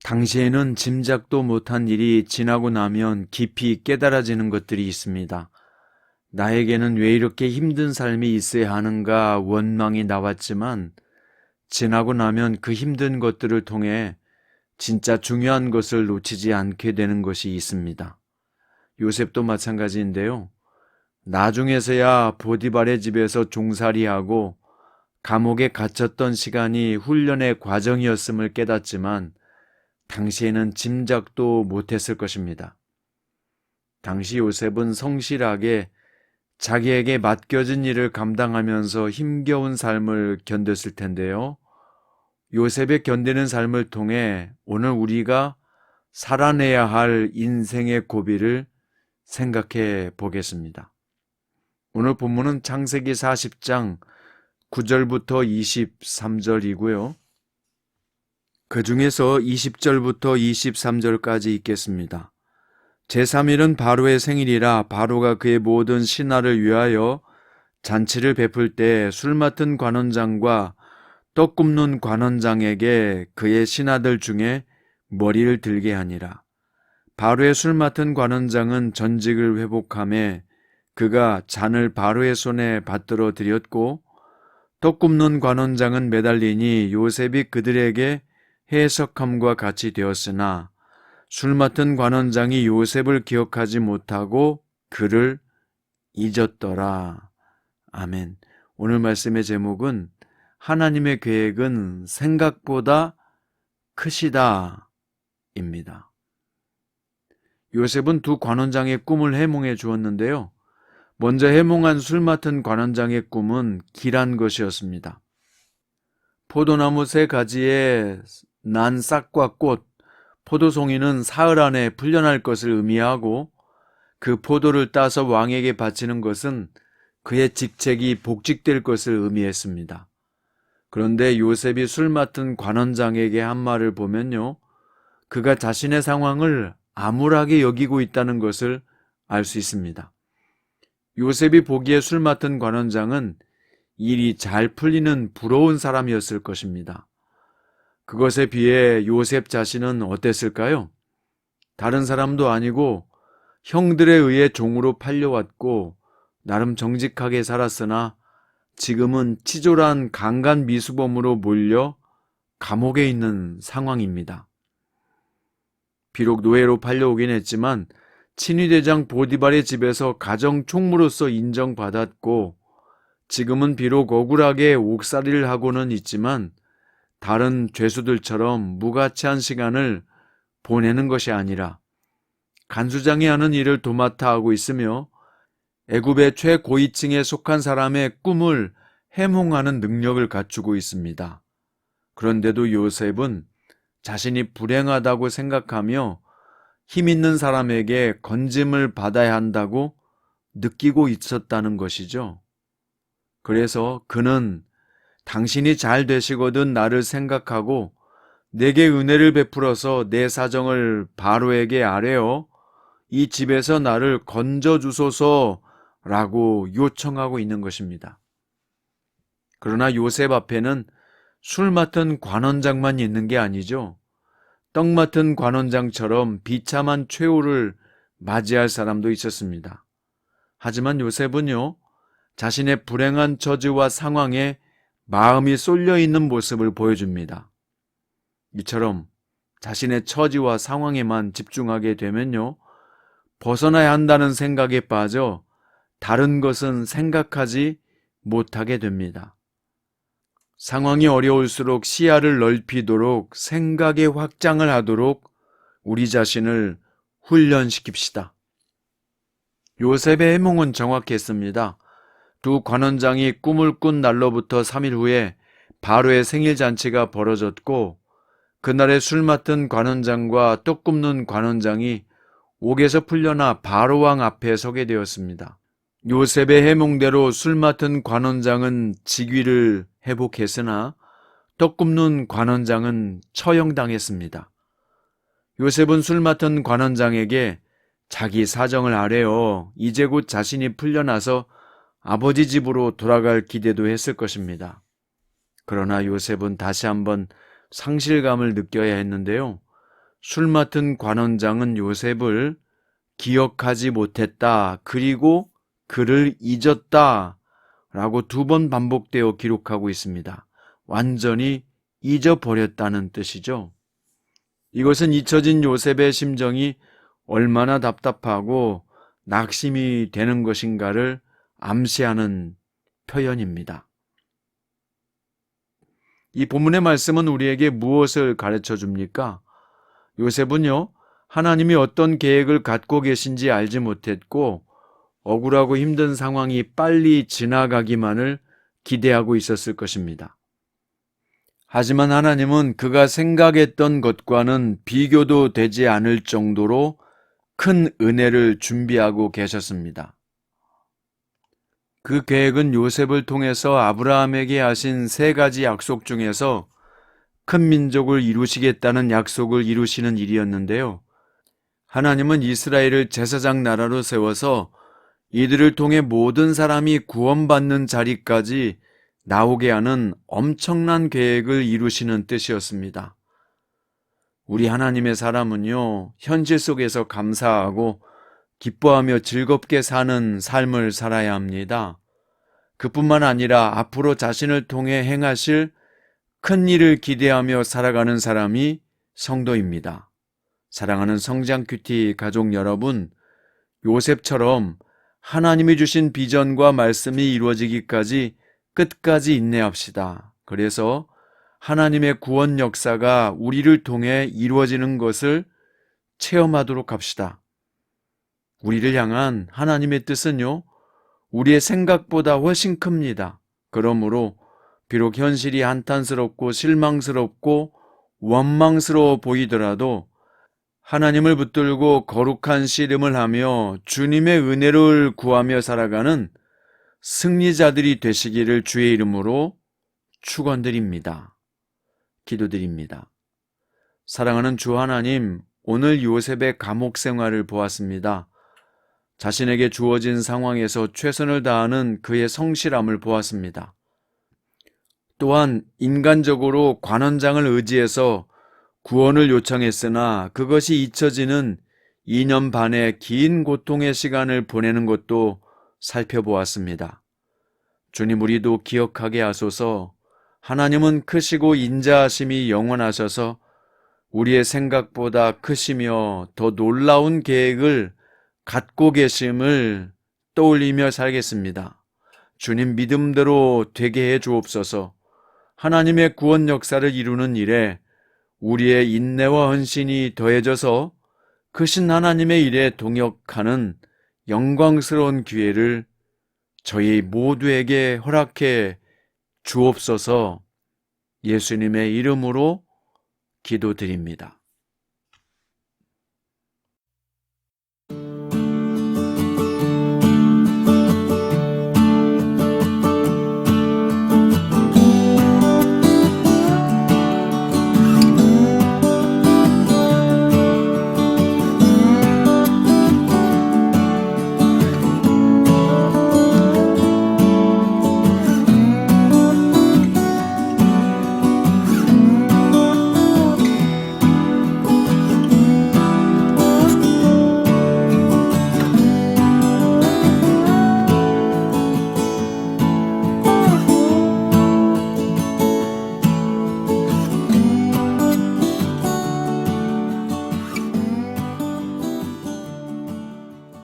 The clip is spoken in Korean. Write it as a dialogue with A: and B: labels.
A: 당시에는 짐작도 못한 일이 지나고 나면 깊이 깨달아지는 것들이 있습니다. 나에게는 왜 이렇게 힘든 삶이 있어야 하는가 원망이 나왔지만 지나고 나면 그 힘든 것들을 통해 진짜 중요한 것을 놓치지 않게 되는 것이 있습니다. 요셉도 마찬가지인데요. 나중에서야 보디발의 집에서 종살이하고 감옥에 갇혔던 시간이 훈련의 과정이었음을 깨닫지만 당시에는 짐작도 못했을 것입니다. 당시 요셉은 성실하게 자기에게 맡겨진 일을 감당하면서 힘겨운 삶을 견뎠을 텐데요. 요셉의 견디는 삶을 통해 오늘 우리가 살아내야 할 인생의 고비를 생각해 보겠습니다. 오늘 본문은 창세기 40장 9절부터 23절이고요. 그 중에서 20절부터 23절까지 읽겠습니다. 제3일은 바로의 생일이라 바로가 그의 모든 신하를 위하여 잔치를 베풀 때 술 맡은 관원장과 떡 굽는 관원장에게 그의 신하들 중에 머리를 들게 하니라. 바로의 술 맡은 관원장은 전직을 회복하며 그가 잔을 바로의 손에 받들어 드렸고 떡 굽는 관원장은 매달리니 요셉이 그들에게 해석함과 같이 되었으나 술 맡은 관원장이 요셉을 기억하지 못하고 그를 잊었더라. 아멘. 오늘 말씀의 제목은 하나님의 계획은 생각보다 크시다 입니다. 요셉은 두 관원장의 꿈을 해몽해 주었는데요. 먼저 해몽한 술 맡은 관원장의 꿈은 길한 것이었습니다. 포도나무 세 가지에 난 싹과 꽃, 포도송이는 사흘 안에 풀려날 것을 의미하고 그 포도를 따서 왕에게 바치는 것은 그의 직책이 복직될 것을 의미했습니다. 그런데 요셉이 술 맡은 관원장에게 한 말을 보면요. 그가 자신의 상황을 암울하게 여기고 있다는 것을 알 수 있습니다. 요셉이 보기에 술 맡은 관원장은 일이 잘 풀리는 부러운 사람이었을 것입니다. 그것에 비해 요셉 자신은 어땠을까요? 다른 사람도 아니고 형들에 의해 종으로 팔려왔고 나름 정직하게 살았으나 지금은 치졸한 강간 미수범으로 몰려 감옥에 있는 상황입니다. 비록 노예로 팔려오긴 했지만 친위대장 보디발의 집에서 가정 총무로서 인정받았고 지금은 비록 억울하게 옥살이를 하고는 있지만 다른 죄수들처럼 무가치한 시간을 보내는 것이 아니라 간수장이 하는 일을 도맡아 하고 있으며 애굽의 최고위층에 속한 사람의 꿈을 해몽하는 능력을 갖추고 있습니다. 그런데도 요셉은 자신이 불행하다고 생각하며 힘 있는 사람에게 건짐을 받아야 한다고 느끼고 있었다는 것이죠. 그래서 그는 당신이 잘 되시거든 나를 생각하고 내게 은혜를 베풀어서 내 사정을 바로에게 아뢰어 이 집에서 나를 건져주소서라고 요청하고 있는 것입니다. 그러나 요셉 앞에는 술 맡은 관원장만 있는 게 아니죠. 떡 맡은 관원장처럼 비참한 최후를 맞이할 사람도 있었습니다. 하지만 요셉은요, 자신의 불행한 처지와 상황에 마음이 쏠려 있는 모습을 보여줍니다. 이처럼 자신의 처지와 상황에만 집중하게 되면요, 벗어나야 한다는 생각에 빠져 다른 것은 생각하지 못하게 됩니다. 상황이 어려울수록 시야를 넓히도록 생각의 확장을 하도록 우리 자신을 훈련시킵시다. 요셉의 해몽은 정확했습니다. 두 관원장이 꿈을 꾼 날로부터 3일 후에 바로의 생일 잔치가 벌어졌고 그날에 술 맡은 관원장과 떡 굽는 관원장이 옥에서 풀려나 바로왕 앞에 서게 되었습니다. 요셉의 해몽대로 술 맡은 관원장은 직위를 회복했으나 떡 굽는 관원장은 처형당했습니다. 요셉은 술 맡은 관원장에게 자기 사정을 아뢰어 이제 곧 자신이 풀려나서 아버지 집으로 돌아갈 기대도 했을 것입니다. 그러나 요셉은 다시 한번 상실감을 느껴야 했는데요. 술 맡은 관원장은 요셉을 기억하지 못했다, 그리고 그를 잊었다 라고 2번 반복되어 기록하고 있습니다. 완전히 잊어버렸다는 뜻이죠. 이것은 잊혀진 요셉의 심정이 얼마나 답답하고 낙심이 되는 것인가를 암시하는 표현입니다. 이 본문의 말씀은 우리에게 무엇을 가르쳐 줍니까? 요셉은요, 하나님이 어떤 계획을 갖고 계신지 알지 못했고 억울하고 힘든 상황이 빨리 지나가기만을 기대하고 있었을 것입니다. 하지만 하나님은 그가 생각했던 것과는 비교도 되지 않을 정도로 큰 은혜를 준비하고 계셨습니다. 그 계획은 요셉을 통해서 아브라함에게 하신 3가지 약속 중에서 큰 민족을 이루시겠다는 약속을 이루시는 일이었는데요. 하나님은 이스라엘을 제사장 나라로 세워서 이들을 통해 모든 사람이 구원받는 자리까지 나오게 하는 엄청난 계획을 이루시는 뜻이었습니다. 우리 하나님의 사람은요, 현실 속에서 감사하고 기뻐하며 즐겁게 사는 삶을 살아야 합니다. 그뿐만 아니라 앞으로 자신을 통해 행하실 큰 일을 기대하며 살아가는 사람이 성도입니다. 사랑하는 성장 큐티 가족 여러분, 요셉처럼 하나님이 주신 비전과 말씀이 이루어지기까지 끝까지 인내합시다. 그래서 하나님의 구원 역사가 우리를 통해 이루어지는 것을 체험하도록 합시다. 우리를 향한 하나님의 뜻은요, 우리의 생각보다 훨씬 큽니다. 그러므로 비록 현실이 한탄스럽고 실망스럽고 원망스러워 보이더라도 하나님을 붙들고 거룩한 씨름을 하며 주님의 은혜를 구하며 살아가는 승리자들이 되시기를 주의 이름으로 축원드립니다. 기도드립니다. 사랑하는 주 하나님, 오늘 요셉의 감옥 생활을 보았습니다. 자신에게 주어진 상황에서 최선을 다하는 그의 성실함을 보았습니다. 또한 인간적으로 관원장을 의지해서 구원을 요청했으나 그것이 잊혀지는 2년 반의 긴 고통의 시간을 보내는 것도 살펴보았습니다. 주님, 우리도 기억하게 하소서. 하나님은 크시고 인자하심이 영원하셔서 우리의 생각보다 크시며 더 놀라운 계획을 갖고 계심을 떠올리며 살겠습니다. 주님, 믿음대로 되게 해 주옵소서. 하나님의 구원 역사를 이루는 일에 우리의 인내와 헌신이 더해져서 크신 하나님의 일에 동역하는 영광스러운 기회를 저희 모두에게 허락해 주옵소서. 예수님의 이름으로 기도드립니다.